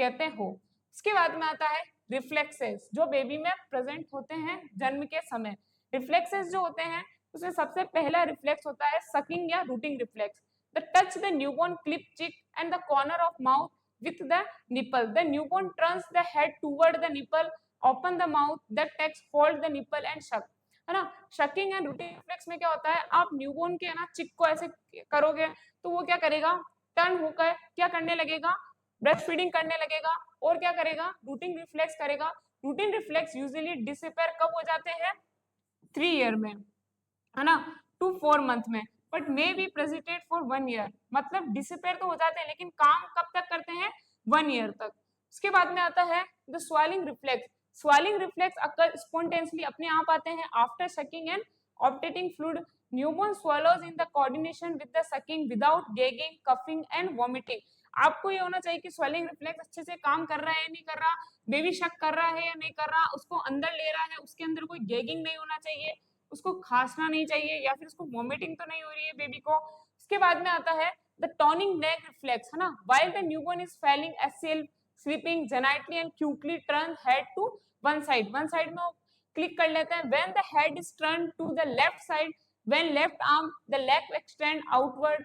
कहते हो। उसके बाद में आता है रिफ्लेक्सेस, जो बेबी में प्रेजेंट होते हैं जन्म के समय। रिफ्लेक्सेस जो होते हैं उसमें सबसे पहला रिफ्लेक्स होता है सकिंग या rooting reflex. The touch the newborn clip cheek and the corner of mouth with the nipple. The newborn turns the head toward the nipple, open the mouth, the text fold the nipple and suck. है ना। शकिंग and routing reflex में क्या होता है, आप newborn के ना चिक को ऐसे करोगे तो वो क्या करेगा, टर्न होकर क्या करने लगेगा, ब्रेस्ट फीडिंग करने लगेगा और क्या करेगा, रूटिंग रिफ्लेक्स करेगा। रूटिंग रिफ्लेक्स यूजुअली डिसअपीयर कब हो जाते हैं, 3 ईयर में, है ना, टू 4 मंथ में, but may be president for 1 year. मतलब डिसअपीयर तो हो जाते हैं लेकिन काम कब तक करते हैं, 1 ईयर तक। उसके बाद में आता है the swallowing reflex. Swallowing reflex occur spontaneously, अपने आप आते हैं after sucking and obtaining fluid. Newborn swallows in the coordination with the sucking without gagging, coughing and vomiting. आपको ये होना चाहिए कि स्वेलिंग रिफ्लेक्स अच्छे से काम कर रहा है या नहीं कर रहा, बेबी शक कर रहा है या नहीं कर रहा, उसको अंदर ले रहा है, उसके अंदर कोई गैगिंग नहीं होना चाहिए, उसको खांसना नहीं चाहिए या फिर उसको वॉमिटिंग तो नहीं हो रही है बेबी को। उसके बाद में आता है द टर्निंग नेक रिफ्लेक्स, है ना, while the newborn is falling asleep sleeping gently and quickly turn head to one side में वो क्लिक कर लेते हैं। When the head is turn to the left side, when left arm the leg extend outward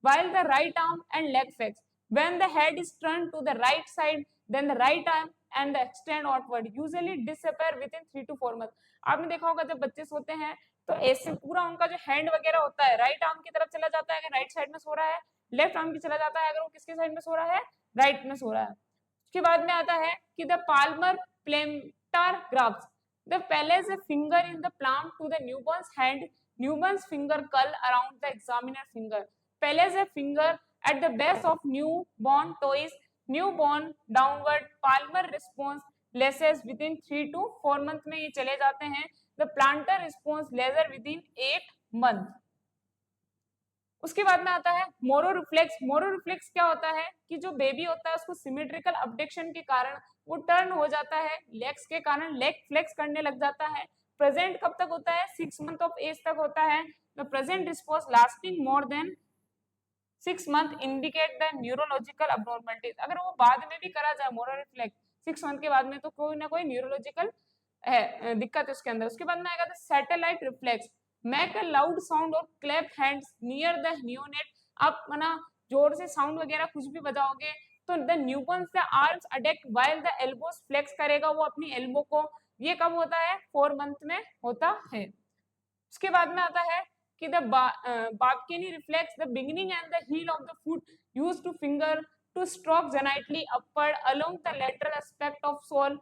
while the right arm and leg flex. When the head is turned to the right side, then the right arm and the extend outward usually disappear within 3 to 4 months. आपने देखा होगा जब बच्चे सोते हैं तो ऐसे पूरा उनका जो हैंड वगैरह होता है राइट आर्म की तरफ चला जाता है अगर राइट साइड में सो रहा है, लेफ्ट आर्म की चला जाता है अगर वो किसके साइड में सो रहा है, राइट में सो रहा है। उसके बाद में आता है कि the palmar plantar grasps, the place a finger in the palm to the newborn's hand, newborn's finger curl around the examiner finger. Place a finger at the base of newborn toes, newborn downward, palmar response lesses within 3 to 4 month में ये चले जाते हैं। The plantar response lesser within 8 month. उसके बाद में आता है मोरो रिफ्लेक्स। मोरो रिफ्लेक्स क्या होता है कि जो बेबी होता है उसको सिमेट्रिकल अबडक्शन के कारण वो टर्न हो जाता है, लेग्स के कारण लेग फ्लेक्स करने लग जाता है। प्रेजेंट कब तक होता है, 6 मंथ ऑफ एज तक होता है। The present response lasting more than 6 month indicate the neurological abnormalities. अगर वो बाद में भी करा जाए मोरो रिफ्लेक्स 6 मंथ के बाद में तो कोई ना कोई न्यूरोलॉजिकल दिक्कत है उसके अंदर। उसके बाद में आएगा the startle reflex. Make a loud sound और clap hands near the neonate. आप ना जोर से साउंड वगैरह कुछ भी बजाओगे तो the newborn the arms adduct while the elbows flex करेगा वो अपनी एल्बो को। ये कब होता है, 4 मंथ में होता है। उसके बाद में आता है कि the Babkini reflects the beginning and the heel of the foot used to finger to stroke genitally upward along the lateral aspect of sole.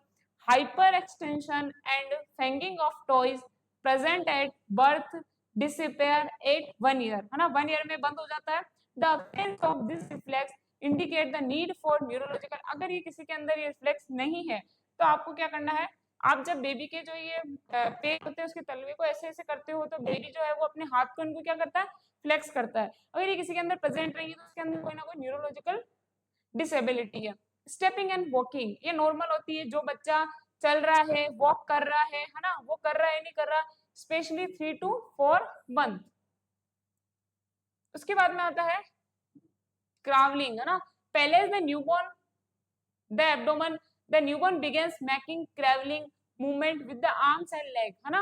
Hyperextension and fanging of toes present at birth disappear at 1 year, है ना, 1 year में बंद हो जाता है। The absence of this reflex indicate the need for neurological। अगर ये किसी के अंदर ये रिफ्लेक्स नहीं है तो आपको क्या करना है, आप जब बेबी के जो ये पेट होते हैं उसके तलवे को ऐसे ऐसे करते हो तो बेबी जो है वो अपने हाथ को इनको क्या करता है, फ्लेक्स करता है। अगर ये किसी के अंदर प्रेजेंट रहेगी तो उसके अंदर कोई ना कोई न्यूरोलॉजिकल डिसेबिलिटी है। स्टेपिंग एंड वॉकिंग ये नॉर्मल होती है, जो बच्चा चल रहा है, वॉक कर रहा है ना, वो कर रहा है नहीं कर रहा, स्पेशली 3 to 4 मंथ। उसके बाद में आता है क्रावलिंग, है ना, पहले the newborn the abdomen, the newborn begins making crawling movement with the arms and leg, है ना।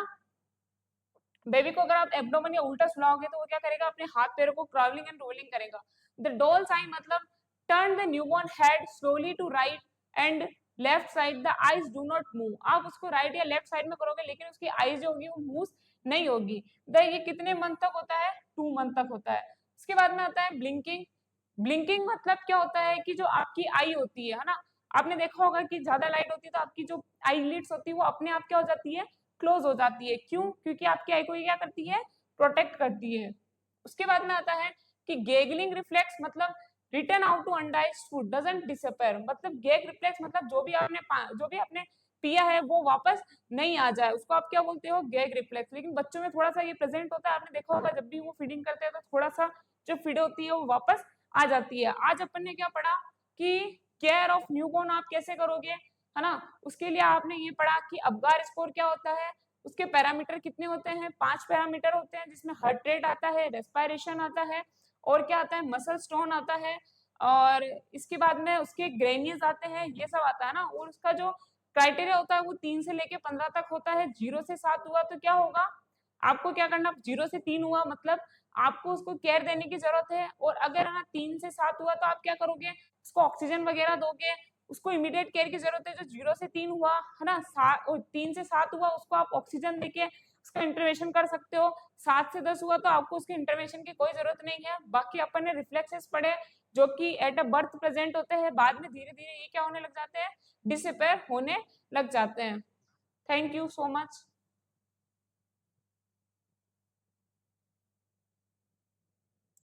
बेबी को अगर आप एब्डोमेन या उल्टा सुलाओगे तो वो क्या करेगा, अपने हाथ पैरों को क्रावलिंग एंड रोलिंग करेगा। द डोल साइन मतलब turn the newborn head slowly to right and left side, the eyes do not move. आप उसको राइट या लेफ्ट साइड में करोगे लेकिन उसकी आईज जो होगी वो मूव नहीं होगी। ये कितने मंथ तक होता है, 2 मंथ तक होता है। उसके बाद में आता है ब्लिंकिंग। ब्लिंकिंग मतलब क्या होता है कि जो आपकी आई होती है ना, आपने देखा होगा कि ज्यादा लाइट होती है तो आपकी जो आईलिड्स होती है वो अपने आप क्या हो जाती है, क्लोज हो जाती है। क्यों, क्योंकि आपकी आई को ये क्या करती है, प्रोटेक्ट करती है। उसके बाद में आता है कि गेगलिंग रिफ्लेक्स मतलब return out to undigested food doesn't disappear. मतलब गेग रिफ्लेक्स मतलब जो भी आपने पिया है वो वापस नहीं आ जाए, उसको आप क्या बोलते हो, गेग रिफ्लेक्स। लेकिन बच्चों में थोड़ा सा ये प्रेजेंट होता है, आपने देखा होगा जब भी वो फीडिंग करते हैं तो थोड़ा सा जो फीड होती है वो वापस आ जाती है। आज अपन ने क्या पढ़ा कि केयर ऑफ न्यूबॉर्न आप कैसे करोगे, है ना, उसके लिए आपने ये पढ़ा कि अबगार स्कोर क्या होता है, उसके पैरामीटर कितने होते हैं, 5 पैरामीटर होते हैं जिसमें हार्ट रेट आता है, रेस्पिरेशन आता है और क्या आता है, मसल स्टोन आता है, और इसके बाद में उसके ग्रेनियस आते हैं, ये सब आता है ना। और उसका जो क्राइटेरिया होता है वो 3 से लेके 15 तक होता है। 0 से 7 हुआ तो क्या होगा, आपको क्या करना, 0 से 3 हुआ मतलब आपको उसको केयर देने की जरूरत है। और अगर ना 3 से 7 हुआ तो आप क्या करोगे, उसको ऑक्सीजन वगैरह दोगे, उसको इमीडिएट केयर की जरूरत है। जो 0 से 3 हुआ है ना, 3 से 7 हुआ उसको आप ऑक्सीजन देके उसका इंटरवेंशन कर सकते हो। 7 से 10 हुआ तो आपको उसके इंटरवेंशन की कोई जरूरत नहीं है। बाकी अपन ने रिफ्लेक्सेस पढ़े जो कि एट अ बर्थ प्रेजेंट होते हैं, बाद में धीरे धीरे ये क्या होने लग जाते हैं, डिसअपेयर होने लग जाते हैं। Thank you so much.